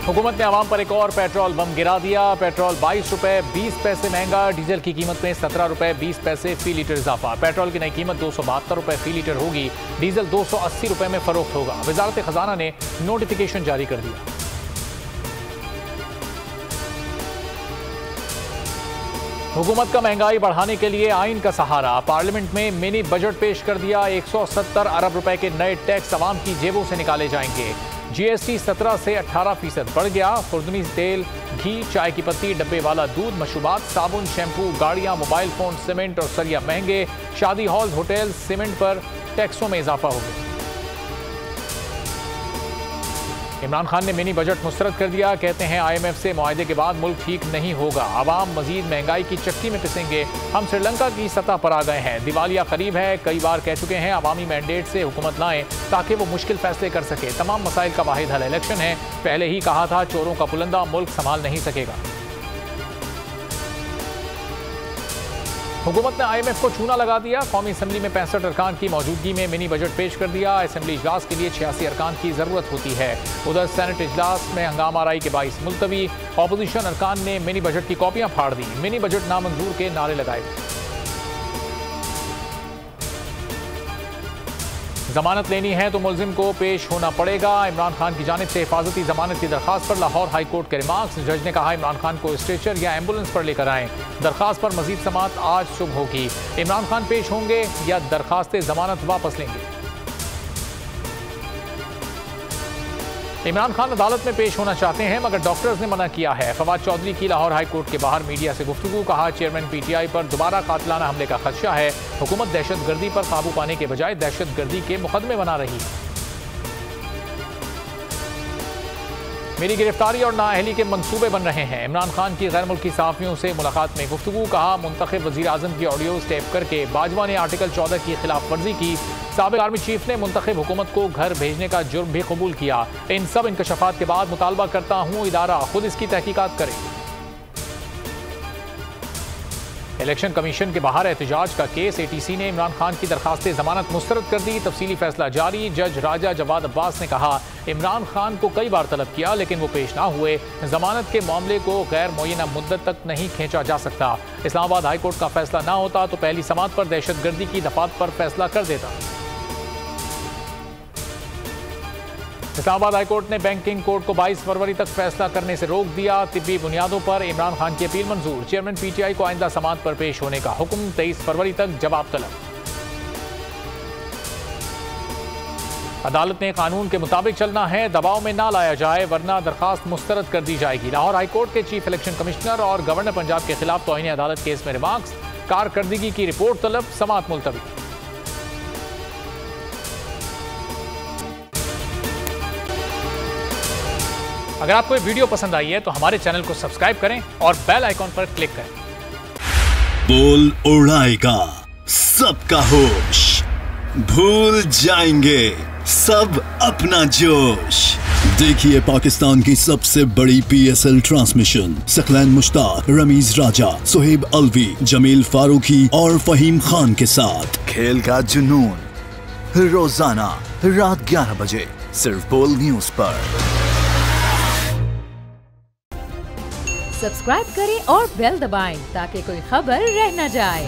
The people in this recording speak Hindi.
हुकूमत ने आवाम पर एक और पेट्रोल बम गिरा दिया। पेट्रोल 22 रुपए 20 पैसे महंगा, डीजल की कीमत में 17 रुपए 20 पैसे फी लीटर इजाफा। पेट्रोल की नई कीमत 272 रुपए फी लीटर होगी, डीजल 280 रुपए में फरोख्त होगा। वजारत खजाना ने नोटिफिकेशन जारी कर दिया। हुकूमत का महंगाई बढ़ाने के लिए आइन का सहारा। पार्लियामेंट में मिनी बजट पेश कर दिया। 170 अरब रुपए के नए टैक्स अवाम की जेबों से निकाले जाएंगे। जीएसटी 17 से 18% बढ़ गया। खुर्दनी तेल, घी, चाय की पत्ती, डब्बे वाला दूध, मशरूबात, साबुन, शैम्पू, गाड़ियां, मोबाइल फोन, सीमेंट और सरिया महंगे। शादी हॉल, होटल, सीमेंट पर टैक्सों में इजाफा हो गया। इमरान खान ने मिनी बजट मुस्तरद कर दिया। कहते हैं IMF से मुआहदे के बाद मुल्क ठीक नहीं होगा। आवाम मजीद महंगाई की चक्की में पिसेंगे। हम श्रीलंका की सतह पर आ गए हैं। दिवालिया करीब है। कई बार कह चुके हैं अवामी मैंडेट से हुकूमत लाएं ताकि वो मुश्किल फैसले कर सके। तमाम मसाइल का वाहिद हल इलेक्शन है। पहले ही कहा था चोरों का पुलंदा मुल्क संभाल नहीं सकेगा। हुकूमत ने IMF को चूना लगा दिया। कौमी असम्बली में 65 अरकान की मौजूदगी में मिनी बजट पेश कर दिया। असम्बली इजलास के लिए 86 अरकान की जरूरत होती है। उधर सेनेट इजलास में हंगामा आराई के बाइस मुलतवी। ऑपोजिशन अरकान ने मिनी बजट की कॉपियां फाड़ दी। मिनी बजट नामंजूर के नारे लगाए। जमानत लेनी है तो मुलजिम को पेश होना पड़ेगा। इमरान खान की जानिब से हिफाजती जमानत की दरखास्त पर लाहौर हाई कोर्ट के रिमार्क्स। जज ने कहा इमरान खान को स्ट्रेचर या एम्बुलेंस पर लेकर आएं। दरखास्त पर मजीद समाअत आज सुबह होगी। इमरान खान पेश होंगे या दरखास्त जमानत वापस लेंगे। इमरान खान अदालत में पेश होना चाहते हैं मगर डॉक्टर्स ने मना किया है। फवाद चौधरी की लाहौर हाई कोर्ट के बाहर मीडिया से गुफ्तगू। कहा चेयरमैन PTI पर दोबारा कातिलाना हमले का खदशा है। हुकूमत दहशतगर्दी पर काबू पाने के बजाय दहशतगर्दी के मुकदमे बना रही है। मेरी गिरफ्तारी और नाअहली के मंसूबे बन रहे हैं। इमरान खान की गैर मुल्की सहाफियों से मुलाकात में गुफ्तगू। कहा मुंतखब वज़ीर आज़म की ऑडियो टैप करके बाजवा ने आर्टिकल 14 की खिलाफ वर्जी की। साबिक आर्मी चीफ ने मुंतखब हुकूमत को घर भेजने का जुर्म भी कबूल किया। इन सब इंकशाफात के बाद मुतालबा करता हूँ इदारा खुद इसकी तहकीकात करे। इलेक्शन कमीशन के बाहर एहतजाज का केस। ATC ने इमरान खान की दरखास्त जमानत मुस्तरद कर दी। तफसीली फैसला जारी। जज राजा जवाद अब्बास ने कहा इमरान खान को कई बार तलब किया लेकिन वो पेश ना हुए। जमानत के मामले को गैर मुअय्यना मुद्दत तक नहीं खींचा जा सकता। इस्लामाबाद हाई कोर्ट का फैसला ना होता तो पहली समाअत पर दहशतगर्दी की दफात पर फैसला कर देता। इस्लामाबाद हाई कोर्ट ने बैंकिंग कोड को 22 फरवरी तक फैसला करने से रोक दिया। तिब्बी बुनियादों पर इमरान खान की अपील मंजूर। चेयरमैन PTI को आइंदा समाअत पर पेश होने का हुक्म। 23 फरवरी तक जवाब तलब। अदालत ने कानून के मुताबिक चलना है। दबाव में ना लाया जाए वरना दरखास्त मुस्तरद कर दी जाएगी। लाहौर हाई कोर्ट के चीफ इलेक्शन कमिश्नर और गवर्नर पंजाब के खिलाफ तौहीन अदालत केस में रिमार्क्स। कारकर्दगी की रिपोर्ट तलब। समाअत मुलतवी। अगर आपको ये वीडियो पसंद आई है तो हमारे चैनल को सब्सक्राइब करें और बेल आइकॉन पर क्लिक करें। बोल उड़ाएगा सबका होश, भूल जाएंगे सब अपना जोश। देखिए पाकिस्तान की सबसे बड़ी PSL ट्रांसमिशन सकलैन मुश्ताक, रमीज राजा, सुहेब अलवी, जमील फारूकी और फहीम खान के साथ खेल का जुनून रोजाना रात 11 बजे सिर्फ बोल न्यूज पर। सब्सक्राइब करें और बेल दबाएं ताकि कोई खबर रह न जाए।